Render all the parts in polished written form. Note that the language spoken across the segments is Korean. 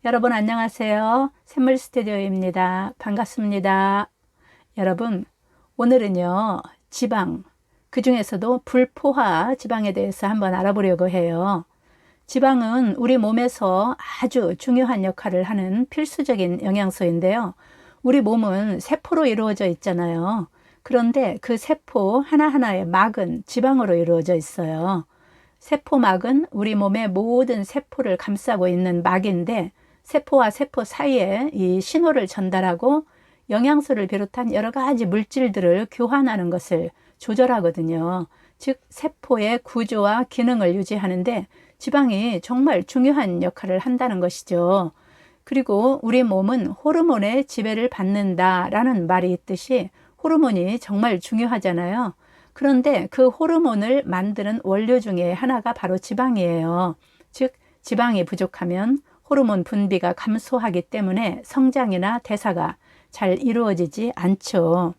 여러분 안녕하세요. 샘물 스튜디오입니다. 반갑습니다. 여러분, 오늘은요, 지방, 그 중에서도 불포화 지방에 대해서 한번 알아보려고 해요. 지방은 우리 몸에서 아주 중요한 역할을 하는 필수적인 영양소인데요. 우리 몸은 세포로 이루어져 있잖아요. 그런데 그 세포 하나하나의 막은 지방으로 이루어져 있어요. 세포막은 우리 몸의 모든 세포를 감싸고 있는 막인데, 세포와 세포 사이에 이 신호를 전달하고 영양소를 비롯한 여러 가지 물질들을 교환하는 것을 조절하거든요. 즉, 세포의 구조와 기능을 유지하는데 지방이 정말 중요한 역할을 한다는 것이죠. 그리고 우리 몸은 호르몬의 지배를 받는다라는 말이 있듯이 호르몬이 정말 중요하잖아요. 그런데 그 호르몬을 만드는 원료 중에 하나가 바로 지방이에요. 즉, 지방이 부족하면 호르몬 분비가 감소하기 때문에 성장이나 대사가 잘 이루어지지 않죠.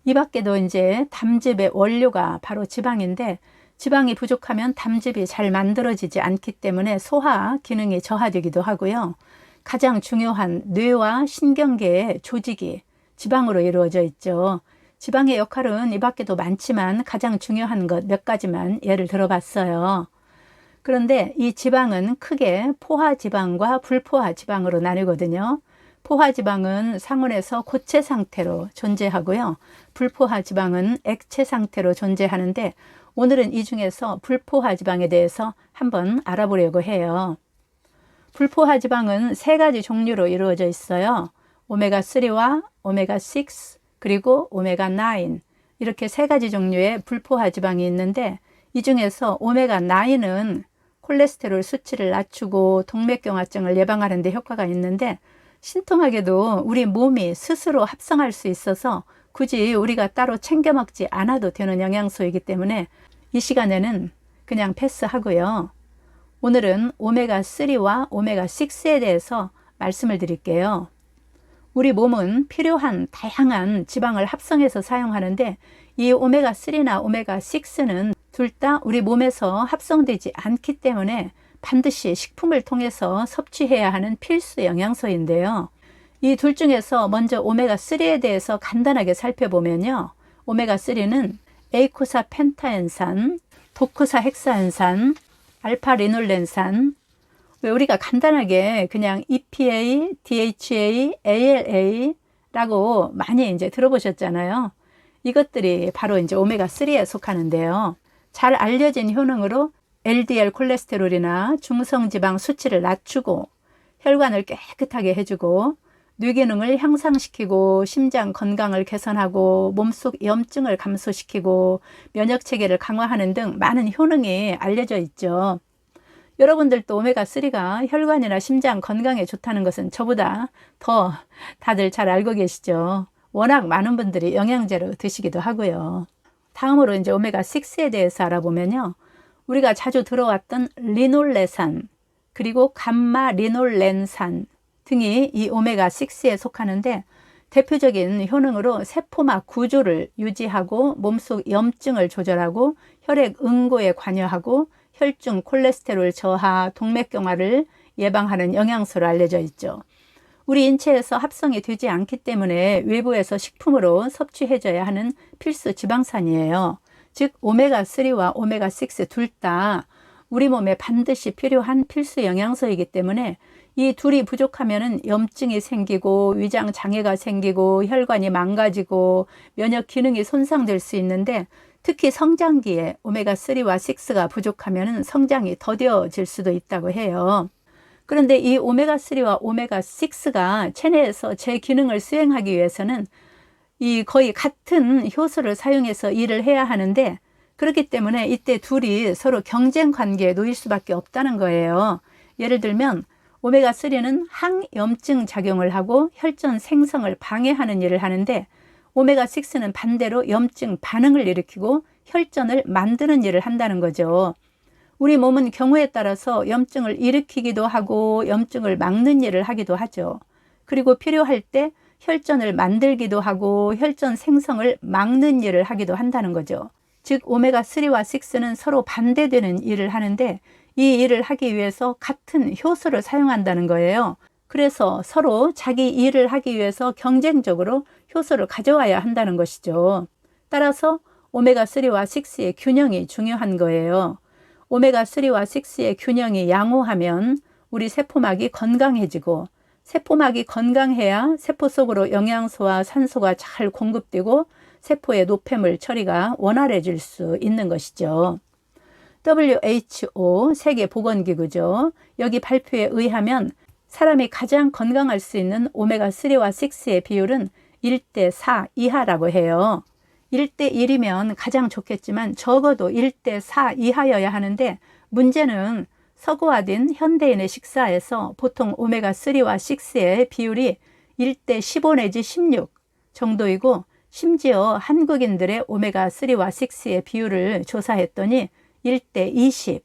이 밖에도 이제 담즙의 원료가 바로 지방인데, 지방이 부족하면 담즙이 잘 만들어지지 않기 때문에 소화 기능이 저하되기도 하고요. 가장 중요한 뇌와 신경계의 조직이 지방으로 이루어져 있죠. 지방의 역할은 이 밖에도 많지만 가장 중요한 것 몇 가지만 예를 들어봤어요. 그런데 이 지방은 크게 포화지방과 불포화지방으로 나뉘거든요. 포화지방은 상온에서 고체 상태로 존재하고요. 불포화지방은 액체 상태로 존재하는데, 오늘은 이 중에서 불포화지방에 대해서 한번 알아보려고 해요. 불포화지방은 세 가지 종류로 이루어져 있어요. 오메가3와 오메가6, 그리고 오메가9, 이렇게 세 가지 종류의 불포화지방이 있는데, 이 중에서 오메가9은 콜레스테롤 수치를 낮추고 동맥경화증을 예방하는 데 효과가 있는데, 신통하게도 우리 몸이 스스로 합성할 수 있어서 굳이 우리가 따로 챙겨 먹지 않아도 되는 영양소이기 때문에 이 시간에는 그냥 패스하고요. 오늘은 오메가3와 오메가6에 대해서 말씀을 드릴게요. 우리 몸은 필요한 다양한 지방을 합성해서 사용하는데, 이 오메가3나 오메가6는 둘 다 우리 몸에서 합성되지 않기 때문에 반드시 식품을 통해서 섭취해야 하는 필수 영양소인데요. 이 둘 중에서 먼저 오메가3에 대해서 간단하게 살펴보면요. 오메가3는 에이코사 펜타엔산, 도코사 헥사엔산, 알파 리놀렌산, 왜 우리가 간단하게 그냥 EPA, DHA, ALA라고 많이 이제 들어보셨잖아요. 이것들이 바로 이제 오메가3에 속하는데요. 잘 알려진 효능으로 LDL 콜레스테롤이나 중성지방 수치를 낮추고 혈관을 깨끗하게 해주고 뇌기능을 향상시키고 심장 건강을 개선하고 몸속 염증을 감소시키고 면역체계를 강화하는 등 많은 효능이 알려져 있죠. 여러분들도 오메가3가 혈관이나 심장 건강에 좋다는 것은 저보다 더 다들 잘 알고 계시죠. 워낙 많은 분들이 영양제로 드시기도 하고요. 다음으로 이제 오메가6에 대해서 알아보면요. 우리가 자주 들어왔던 리놀레산, 그리고 감마 리놀렌산 등이 이 오메가6에 속하는데, 대표적인 효능으로 세포막 구조를 유지하고 몸속 염증을 조절하고 혈액 응고에 관여하고 혈중 콜레스테롤 저하, 동맥경화를 예방하는 영양소로 알려져 있죠. 우리 인체에서 합성이 되지 않기 때문에 외부에서 식품으로 섭취해줘야 하는 필수 지방산이에요. 즉, 오메가3와 오메가6 둘 다 우리 몸에 반드시 필요한 필수 영양소이기 때문에 이 둘이 부족하면 염증이 생기고 위장 장애가 생기고 혈관이 망가지고 면역 기능이 손상될 수 있는데, 특히 성장기에 오메가3와 6가 부족하면 성장이 더뎌질 수도 있다고 해요. 그런데 이 오메가3와 오메가6가 체내에서 제 기능을 수행하기 위해서는 이 거의 같은 효소를 사용해서 일을 해야 하는데, 그렇기 때문에 이때 둘이 서로 경쟁 관계에 놓일 수밖에 없다는 거예요. 예를 들면 오메가3는 항염증 작용을 하고 혈전 생성을 방해하는 일을 하는데, 오메가6는 반대로 염증 반응을 일으키고 혈전을 만드는 일을 한다는 거죠. 우리 몸은 경우에 따라서 염증을 일으키기도 하고 염증을 막는 일을 하기도 하죠. 그리고 필요할 때 혈전을 만들기도 하고 혈전 생성을 막는 일을 하기도 한다는 거죠. 즉, 오메가3와 6는 서로 반대되는 일을 하는데, 이 일을 하기 위해서 같은 효소를 사용한다는 거예요. 그래서 서로 자기 일을 하기 위해서 경쟁적으로 효소를 가져와야 한다는 것이죠. 따라서 오메가3와 6의 균형이 중요한 거예요. 오메가3와 6의 균형이 양호하면 우리 세포막이 건강해지고, 세포막이 건강해야 세포 속으로 영양소와 산소가 잘 공급되고 세포의 노폐물 처리가 원활해질 수 있는 것이죠. WHO 세계보건기구죠. 여기 발표에 의하면 사람이 가장 건강할 수 있는 오메가3와 6의 비율은 1대 4 이하라고 해요. 1대 1이면 가장 좋겠지만 적어도 1대 4 이하여야 하는데, 문제는 서구화된 현대인의 식사에서 보통 오메가3와 6의 비율이 1대 15 내지 16 정도이고, 심지어 한국인들의 오메가3와 6의 비율을 조사했더니 1대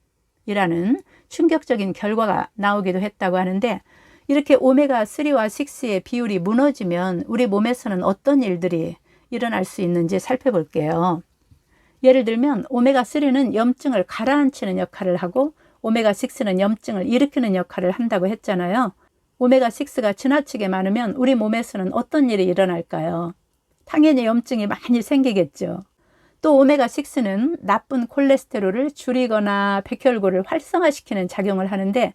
20이라는 충격적인 결과가 나오기도 했다고 하는데, 이렇게 오메가3와 6의 비율이 무너지면 우리 몸에서는 어떤 일들이 일어날 수 있는지 살펴볼게요. 예를 들면 오메가3는 염증을 가라앉히는 역할을 하고 오메가6는 염증을 일으키는 역할을 한다고 했잖아요. 오메가6가 지나치게 많으면 우리 몸에서는 어떤 일이 일어날까요? 당연히 염증이 많이 생기겠죠. 또 오메가6는 나쁜 콜레스테롤을 줄이거나 백혈구를 활성화시키는 작용을 하는데,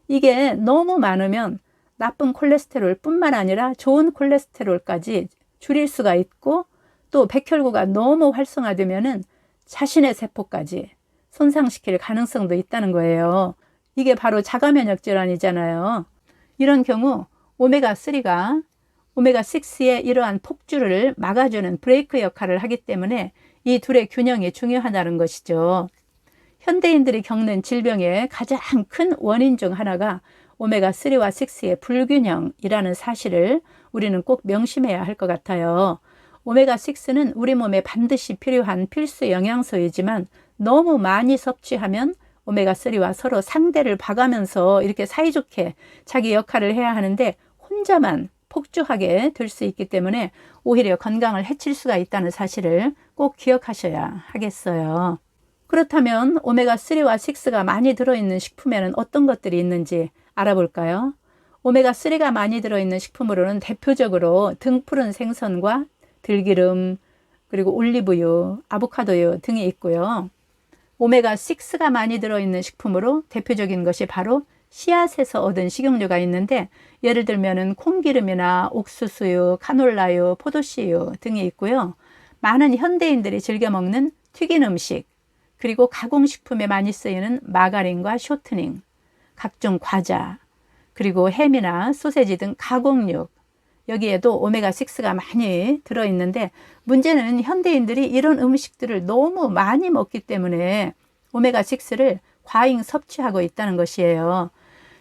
이게 너무 많으면 나쁜 콜레스테롤 뿐만 아니라 좋은 콜레스테롤까지 줄일 수가 있고, 또 백혈구가 너무 활성화되면은 자신의 세포까지 손상시킬 가능성도 있다는 거예요. 이게 바로 자가면역 질환이잖아요. 이런 경우 오메가3가 오메가6의 이러한 폭주를 막아주는 브레이크 역할을 하기 때문에 이 둘의 균형이 중요하다는 것이죠. 현대인들이 겪는 질병의 가장 큰 원인 중 하나가 오메가3와 6의 불균형이라는 사실을 우리는 꼭 명심해야 할 것 같아요. 오메가6는 우리 몸에 반드시 필요한 필수 영양소이지만 너무 많이 섭취하면 오메가3와 서로 상대를 봐가면서 이렇게 사이좋게 자기 역할을 해야 하는데 혼자만 폭주하게 될 수 있기 때문에 오히려 건강을 해칠 수가 있다는 사실을 꼭 기억하셔야 하겠어요. 그렇다면 오메가3와 6가 많이 들어있는 식품에는 어떤 것들이 있는지 알아볼까요? 오메가3가 많이 들어있는 식품으로는 대표적으로 등푸른 생선과 들기름, 그리고 올리브유, 아보카도유 등이 있고요. 오메가6가 많이 들어있는 식품으로 대표적인 것이 바로 씨앗에서 얻은 식용유가 있는데, 예를 들면 콩기름이나 옥수수유, 카놀라유, 포도씨유 등이 있고요. 많은 현대인들이 즐겨 먹는 튀긴 음식, 그리고 가공식품에 많이 쓰이는 마가린과 쇼트닝, 각종 과자, 그리고 햄이나 소세지 등 가공육, 여기에도 오메가6가 많이 들어있는데, 문제는 현대인들이 이런 음식들을 너무 많이 먹기 때문에 오메가6를 과잉 섭취하고 있다는 것이에요.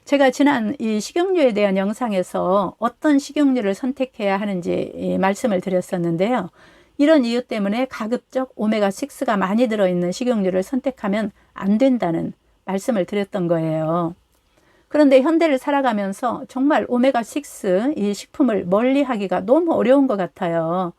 제가 지난 이 식용유에 대한 영상에서 어떤 식용유를 선택해야 하는지 말씀을 드렸었는데요. 이런 이유 때문에 가급적 오메가6가 많이 들어있는 식용유를 선택하면 안 된다는 말씀을 드렸던 거예요. 그런데 현대를 살아가면서 정말 오메가6 이 식품을 멀리하기가 너무 어려운 것 같아요.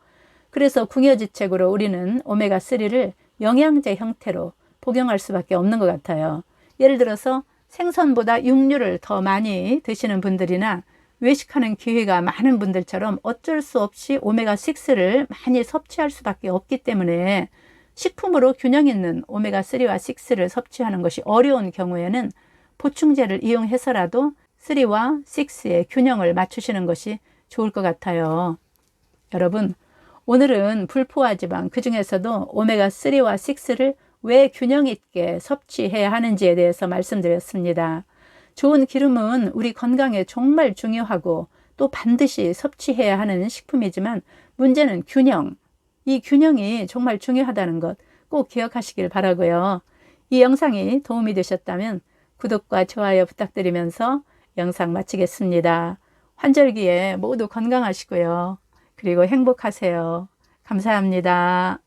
그래서 궁여지책으로 우리는 오메가3를 영양제 형태로 복용할 수밖에 없는 것 같아요. 예를 들어서 생선보다 육류를 더 많이 드시는 분들이나 외식하는 기회가 많은 분들처럼 어쩔 수 없이 오메가6를 많이 섭취할 수밖에 없기 때문에 식품으로 균형 있는 오메가3와 6를 섭취하는 것이 어려운 경우에는 보충제를 이용해서라도 3와 6의 균형을 맞추시는 것이 좋을 것 같아요. 여러분, 오늘은 불포화 지방, 그 중에서도 오메가3와 6를 왜 균형 있게 섭취해야 하는지에 대해서 말씀드렸습니다. 좋은 기름은 우리 건강에 정말 중요하고 또 반드시 섭취해야 하는 식품이지만, 문제는 균형, 이 균형이 정말 중요하다는 것 꼭 기억하시길 바라고요. 이 영상이 도움이 되셨다면 구독과 좋아요 부탁드리면서 영상 마치겠습니다. 환절기에 모두 건강하시고요. 그리고 행복하세요. 감사합니다.